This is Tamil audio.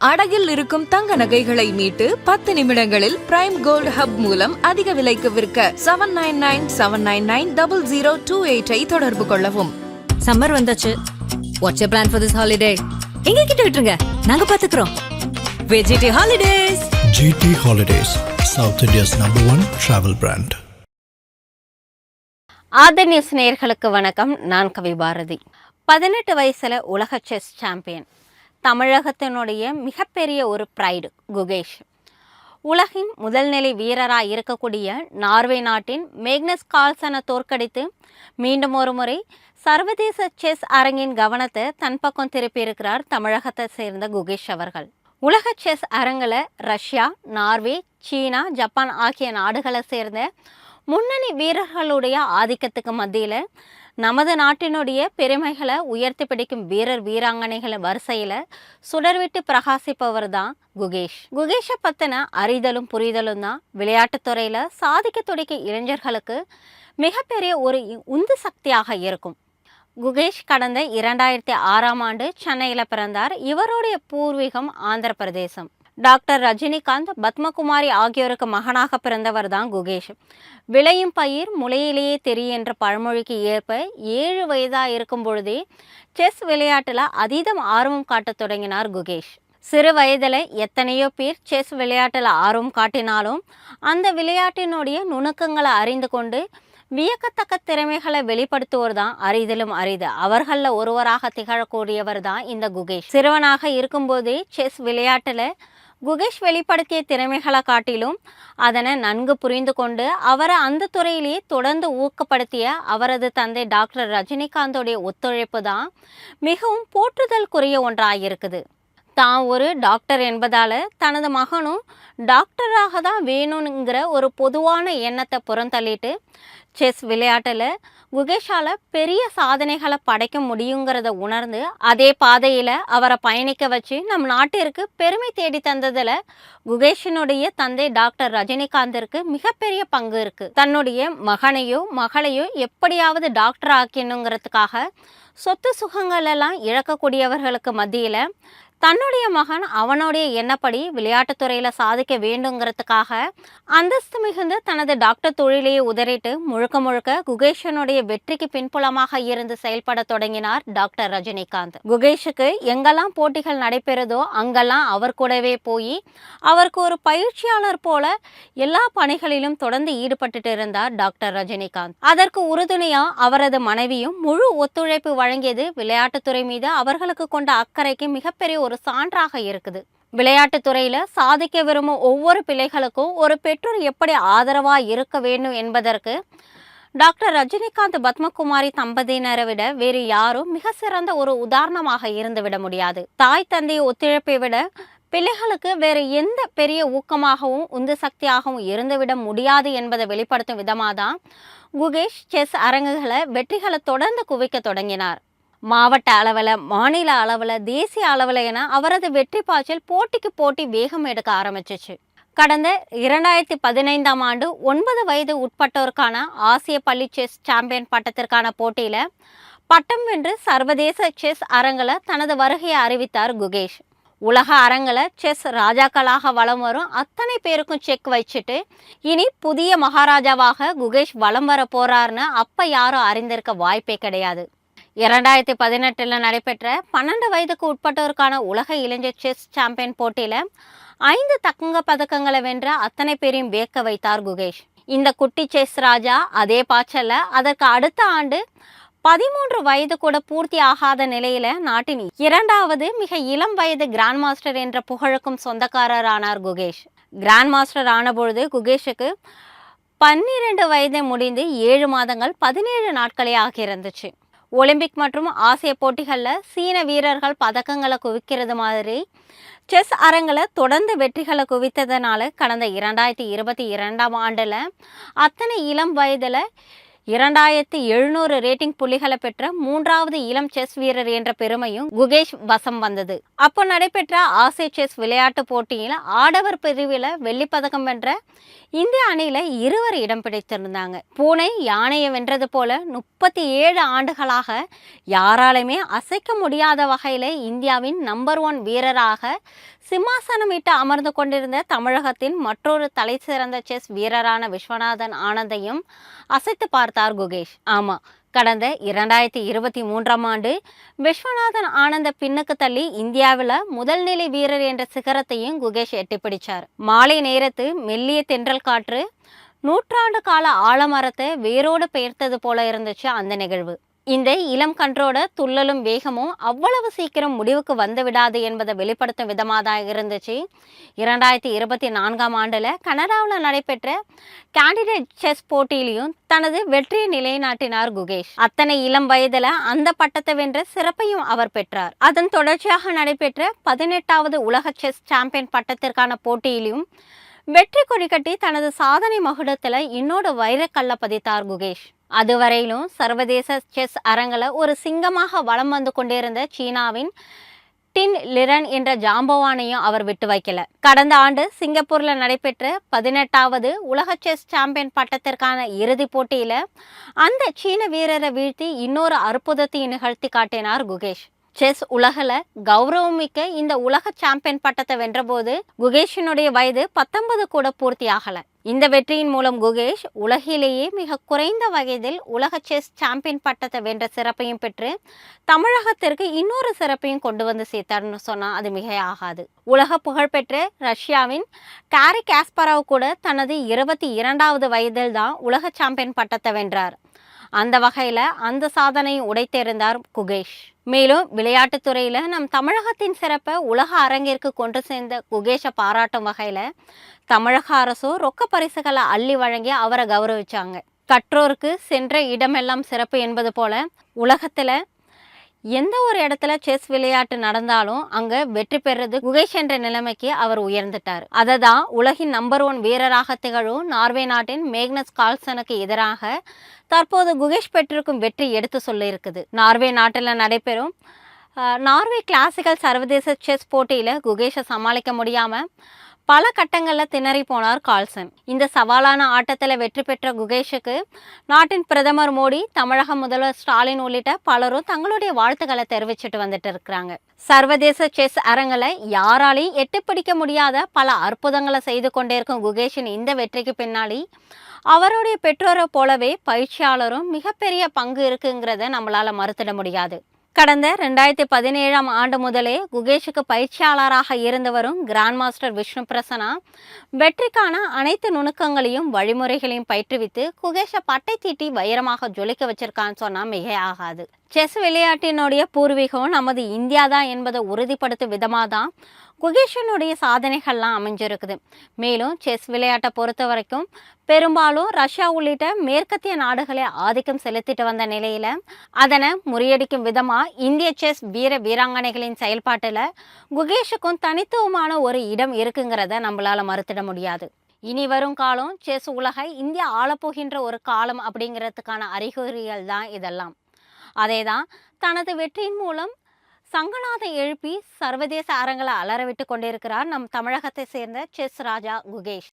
அடகில் இருக்கும் தங்க நகைகளை மீட்டு 10 நிமிடங்களில் பிரைம் கோல்ட் ஹப் மூலம் அதிக விலைக்கு விற்க 7997990028 தொடர்பு கொள்ளவும். சம்மர் வந்தாச்சு. What's your plan for this holiday? எங்க கிட்ட விட்டுருங்க, நாங்க பாத்துக்கிறோம். VGD holidays. GT Holidays, South India's #1 travel brand. Author news நேயர்களுக்கு வணக்கம். நான் கவி பாரதி. 18 வயசுல உலக செஸ் சாம்பியன், தமிழகத்தினுடைய மிகப்பெரிய ஒரு ப்ரைடு குகேஷ். உலகின் முதல் நிலை வீரராக இருக்கக்கூடிய நார்வே நாட்டின் மேக்னஸ் கால்சனை தோற்கடித்து மீண்டும் ஒரு முறை சர்வதேச செஸ் அரங்கின் கவனத்தை தன் பக்கம் திருப்பியிருக்கிறார் தமிழகத்தை சேர்ந்த குகேஷ் அவர்கள். உலக செஸ் அரங்கில் ரஷ்யா, நார்வே, சீனா, ஜப்பான் ஆகிய நாடுகளை சேர்ந்த முன்னணி வீரர்களுடைய ஆதிக்கத்துக்கு மத்தியில் நமது நாட்டினுடைய பெருமைகளை உயர்த்தி பிடிக்கும் வீரர் வீராங்கனைகளை வரிசையில் சுடர்விட்டு பிரகாசிப்பவர் தான் குகேஷ். குகேஷை பற்றின அறிதலும் புரிதலும் தான் விளையாட்டுத்துறையில் சாதிக்க துடிக்கும் இளைஞர்களுக்கு மிகப்பெரிய ஒரு உந்து சக்தியாக இருக்கும். குகேஷ் கடந்த 2006ஆம் ஆண்டு சென்னையில் பிறந்தார். இவருடைய பூர்வீகம் ஆந்திர பிரதேசம். டாக்டர் ரஜினிகாந்த், பத்மகுமாரி ஆகியோருக்கு மகனாக பிறந்தவர் தான் குகேஷ். விளையும் பயிர் முளையிலேயே தெரியும் என்ற பழமொழிக்கு ஏற்ப 7 வயதாக இருக்கும் பொழுதே செஸ் விளையாட்டில் அதீதம் ஆர்வம் காட்டத் தொடங்கினார் குகேஷ். சிறு வயதில் எத்தனையோ பேர் செஸ் விளையாட்டில் ஆர்வம் காட்டினாலும் அந்த விளையாட்டினுடைய நுணுக்கங்களை அறிந்து கொண்டு வியக்கத்தக்க திறமைகளை வெளிப்படுத்துவோர் தான் அரிதிலும் அரிது. அவர்களில் ஒருவராக திகழக்கூடியவர் தான் இந்த குகேஷ். சிறுவனாக இருக்கும்போதே செஸ் விளையாட்டில் குகேஷ் வெளிப்படுத்திய திறமைகளை காட்டிலும் அதனை நன்கு புரிந்து கொண்டு அவரை அந்த துறையிலேயே தொடர்ந்து ஊக்கப்படுத்திய அவரது தந்தை டாக்டர் ரஜினிகாந்தோடைய ஒத்துழைப்பு தான் மிகவும் போற்றுதலுக்குரிய ஒன்றாக இருக்குது. தான் ஒரு டாக்டர் என்பதால் தனது மகனும் டாக்டராக தான் வேணுங்கிற ஒரு பொதுவான எண்ணத்தை புறந்தள்ளிட்டு செஸ் விளையாட்டில் குகேஷால் பெரிய சாதனைகளை படைக்க முடியுங்கிறத உணர்ந்து அதே பாதையில் அவரை பயணிக்க வச்சு நம் நாட்டிற்கு பெருமை தேடி தந்ததில் குகேஷினுடைய தந்தை டாக்டர் ரஜினிகாந்திற்கு மிகப்பெரிய பங்கு இருக்குது. தன்னுடைய மகனையோ மகளையோ எப்படியாவது டாக்டர் ஆக்கணுங்கிறதுக்காக சொத்து சுகங்களெல்லாம் இழக்கக்கூடியவர்களுக்கு மத்தியில் தன்னுடைய மகன் அவனுடைய எண்ணப்படி விளையாட்டுத்துறையில் சாதிக்க வேண்டுங்கிறதுக்காக அந்தஸ்து மிகுந்த தனது டாக்டர் தொழிலையே உதறிட்டு முழுக்க முழுக்க குகேஷனுடைய வெற்றிக்கு பின்புலமாக இருந்து செயல்பட தொடங்கினார் டாக்டர் ரஜினிகாந்த். குகேஷுக்கு எங்கெல்லாம் போட்டிகள் நடைபெறுதோ அங்கெல்லாம் அவர் கூடவே போய் அவருக்கு ஒரு பயிற்சியாளர் போல எல்லா பணிகளிலும் தொடர்ந்து ஈடுபட்டு இருந்தார் டாக்டர் ரஜினிகாந்த். அதற்கு உறுதுணையா அவரது மனைவியும் முழு ஒத்துழைப்பு வழங்கியது விளையாட்டுத்துறை மீது அவர்களுக்கு கொண்ட அக்கறைக்கு மிகப்பெரிய ஒரு சான்றாக இருக்குது. விளையாட்டுத் துறையில சாதிக்க விரும்பும் ஒவ்வொரு பிள்ளைகளுக்கும் ஒரு பெற்றோர் எப்படி ஆதரவா இருக்க வேண்டும் என்பதற்கு டாக்டர் ரஜினிகாந்த் பத்மகுமாரி தம்பதியினரை விட வேறு யாரும் மிக சிறந்த ஒரு உதாரணமாக இருந்துவிட முடியாது. தாய் தந்தையை ஒத்துழைப்பை விட பிள்ளைகளுக்கு வேறு எந்த பெரிய ஊக்கமாகவும் உந்து சக்தியாகவும் இருந்துவிட முடியாது என்பதை வெளிப்படுத்தும் விதமாக தான் குகேஷ் செஸ் அரங்குகளை வெற்றிகளை தொடர்ந்து குவிக்க தொடங்கினார். மாவட்ட அளவில், மாநில அளவில், தேசிய அளவில் என அவரது வெற்றி பாய்ச்சல் போட்டிக்கு போட்டி வேகம் எடுக்க ஆரம்பிச்சிச்சு. கடந்த 2015ஆம் ஆண்டு 9 வயது உட்பட்டோருக்கான ஆசிய பள்ளி செஸ் சாம்பியன் பட்டத்திற்கான போட்டியில் பட்டம் வென்று சர்வதேச செஸ் அரங்கில் தனது வருகையை அறிவித்தார் குகேஷ். உலக அரங்கில் செஸ் ராஜாக்களாக வலம் வரும் அத்தனை பேருக்கும் செக் வச்சுட்டு இனி புதிய மகாராஜாவாக குகேஷ் வலம் வர போறாருன்னு அப்போ யாரும் அறிந்திருக்க வாய்ப்பே கிடையாது. 2018 நடைபெற்ற 12 வயதுக்கு உட்பட்டோருக்கான உலக இளைஞர் செஸ் சாம்பியன் போட்டியில் 5 தங்க பதக்கங்களை வென்ற அத்தனை பேரையும் வியக்க வைத்தார் குகேஷ். இந்த குட்டி செஸ் ராஜா அதே பாய்ச்சல்ல அதற்கு அடுத்த ஆண்டு 13 வயது கூட பூர்த்தி ஆகாத நிலையில நாட்டின் 2வது மிக இளம் வயது கிராண்ட் மாஸ்டர் என்ற புகழுக்கும் சொந்தக்காரர் ஆனார் குகேஷ். கிராண்ட் மாஸ்டர் ஆனபொழுது குகேஷுக்கு 12 வயதை முடிந்து 7 மாதங்கள் 17 நாட்களே ஆகியிருந்துச்சு. ஒலிம்பிக் மற்றும் ஆசிய போட்டிகளில் சீன வீரர்கள் பதக்கங்களை குவிக்கிறது மாதிரி செஸ் அரங்கில் தொடர்ந்து வெற்றிகளை குவித்ததுனால கடந்த 2022ஆம் ஆண்டில் அத்தனை இளம் வயதில் 2700 ரேட்டிங் புள்ளிகளை பெற்ற 3வது இளம் செஸ் வீரர் என்ற பெருமையும் குகேஷ் வசம் வந்தது. அப்போ நடைபெற்ற ஆசிய செஸ் விளையாட்டு போட்டியில் ஆடவர் பிரிவில் வெள்ளிப்பதக்கம் வென்ற இந்திய அணியில 2 இடம் பிடித்திருந்தாங்க. பூனை யானையை வென்றது போல 37 ஆண்டுகளாக யாராலுமே அசைக்க முடியாத வகையில இந்தியாவின் நம்பர் 1 வீரராக சிம்மாசனமிட்டு அமர்ந்து கொண்டிருந்த தமிழகத்தின் மற்றொரு தலை சிறந்த செஸ் வீரரான விஸ்வநாதன் ஆனந்தையும் அசைத்து பார்த்தார் குகேஷ். ஆமா, கடந்த 2023ஆம் ஆண்டு விஸ்வநாதன் ஆனந்த பின்னுக்கு தள்ளி இந்தியாவில் முதல் நிலை வீரர் என்ற சிகரத்தையும் குகேஷ் எட்டிப்பிடிச்சார். மாலை நேரத்து மெல்லிய தென்றல் காற்று 100 கால ஆலமரத்தை வேரோடு பெயர்த்தது போல இருந்துச்சு அந்த நிகழ்வு. இந்த இளம் கன்றோட துள்ளலும் வேகமும் அவ்வளவு சீக்கிரம் முடிவுக்கு வந்து விடாது என்பதை வெளிப்படுத்தும் விதமாக தான் இருந்துச்சு. 2024ஆம் ஆண்டில் கனடாவில் நடைபெற்ற கேண்டிடேட் செஸ் போட்டியிலையும் தனது வெற்றியை நிலைநாட்டினார் குகேஷ். அத்தனை இளம் வயதில் அந்த பட்டத்தை வென்ற சிறப்பையும் அவர் பெற்றார். அதன் தொடர்ச்சியாக நடைபெற்ற 18வது உலக செஸ் சாம்பியன் பட்டத்திற்கான போட்டியிலும் வெற்றி கொடி கட்டி தனது சாதனை மகுடத்தில் இன்னொரு வைரக்கல்ல பதித்தார் குகேஷ். அதுவரையிலும் சர்வதேச செஸ் அரங்கில் ஒரு சிங்கமாக வலம் வந்து கொண்டிருந்த சீனாவின் டின் லிரன் என்ற ஜாம்பவானையும் அவர் விட்டு வைக்கல. கடந்த ஆண்டு சிங்கப்பூர்ல நடைபெற்ற 18வது உலக செஸ் சாம்பியன் பட்டத்திற்கான இறுதிப் போட்டியில அந்த சீன வீரரை வீழ்த்தி இன்னொரு அற்புதத்தை நிகழ்த்தி காட்டினார் குகேஷ். செஸ் உலகில் கௌரவமிக்க இந்த உலக சாம்பியன் பட்டத்தை வென்றபோது குகேஷினுடைய வயது 19 கூட பூர்த்தி ஆகல. இந்த வெற்றியின் மூலம் குகேஷ் உலகிலேயே மிக குறைந்த வயதில் உலக செஸ் சாம்பியன் பட்டத்தை வென்ற சிறப்பையும் பெற்று தமிழகத்திற்கு இன்னொரு சிறப்பையும் கொண்டு வந்து சேர்த்தார்னு சொன்னா அது மிகையாகாது. உலக புகழ்பெற்ற ரஷ்யாவின் காரி காஸ்பரோவ் கூட தனது 22வது வயதில் தான் உலக சாம்பியன் பட்டத்தை வென்றார். அந்த வகையில அந்த சாதனையை உடைத்தெறிந்தார் குகேஷ். மேலும் விளையாட்டுத்துறையில நம் தமிழகத்தின் சிறப்பை உலக அரங்கிற்கு கொண்டு சேர்ந்த குகேஷை பாராட்டும் வகையில தமிழக அரசும் ரொக்க பரிசுகளை அள்ளி வழங்கி அவரை கௌரவிச்சாங்க. கற்றோருக்கு சென்ற இடமெல்லாம் சிறப்பு என்பது போல உலகத்துல எந்த ஒரு இடத்துல செஸ் விளையாட்டு நடந்தாலும் அங்க வெற்றி பெறுறது குகேஷ் என்ற நிலைமைக்கு அவர் உயர்ந்துட்டார். அதை தான் உலகின் நம்பர் 1 வீரராக திகழும் நார்வே நாட்டின் மேக்னஸ் கால்சனுக்கு எதிராக தற்போது குகேஷ் பெற்றிருக்கும் வெற்றி எடுத்து சொல்ல இருக்குது. நார்வே நாட்டில் நடைபெறும் நார்வே கிளாசிக்கல் சர்வதேச செஸ் போட்டியில குகேஷை சமாளிக்க முடியாம பல கட்டங்களில் திணறி போனார் கால்சன். இந்த சவாலான ஆட்டத்தில் வெற்றி பெற்ற குகேஷுக்கு நாட்டின் பிரதமர் மோடி, தமிழக முதல்வர் ஸ்டாலின் உள்ளிட்ட பலரும் தங்களுடைய வாழ்த்துக்களை தெரிவிச்சுட்டு வந்துட்டு இருக்கிறாங்க. சர்வதேச செஸ் அரங்கில் யாராலையும் எட்டுப்பிடிக்க முடியாத பல அற்புதங்களை செய்து கொண்டே இருக்கும் குகேஷின் இந்த வெற்றிக்கு பின்னாடி அவருடைய பெற்றோரை போலவே பயிற்சியாளரும் மிகப்பெரிய பங்கு இருக்குங்கிறத நம்மளால மறுத்திட முடியாது. கடந்த 2017ஆம் ஆண்டு முதலே குகேஷுக்கு பயிற்சியாளராக இருந்தவரும் கிராண்ட் மாஸ்டர் விஷ்ணு பிரசன்னா வெற்றிக்கான அனைத்து நுணுக்கங்களையும் வழிமுறைகளையும் பயிற்றுவித்து குகேஷை பட்டை தீட்டி வைரமாக ஜொலிக்க வச்சிருக்கான்னு சொன்னா மிகையாகாது. செஸ் விளையாட்டினுடைய பூர்வீகம் நமது இந்தியா தான் என்பதை உறுதிப்படுத்தும் விதமாக தான் குகேஷனுடைய சாதனைகள்லாம் அமைஞ்சிருக்குது. மேலும் செஸ் விளையாட்டை பொறுத்த வரைக்கும் பெரும்பாலும் ரஷ்யா உள்ளிட்ட மேற்கத்திய நாடுகளை ஆதிக்கம் செலுத்திட்டு வந்த நிலையில அதனை முறியடிக்கும் விதமா இந்திய செஸ் வீராங்கனைகளின் செயல்பாட்டுல குகேஷுக்கும் தனித்துவமான ஒரு இடம் இருக்குங்கிறத நம்மளால மறுத்திட முடியாது. இனி வரும் காலம் செஸ் உலகை இந்தியா ஆளப்போகின்ற ஒரு காலம் அப்படிங்கிறதுக்கான அறிகுறிகள் தான் இதெல்லாம். அதேதான் தனது வெற்றியின் மூலம் சங்கநாதை எழுப்பி சர்வதேச அரங்களை அலறவிட்டு கொண்டிருக்கிறார் நம் தமிழகத்தை சேர்ந்த செஸ் ராஜா குகேஷ்.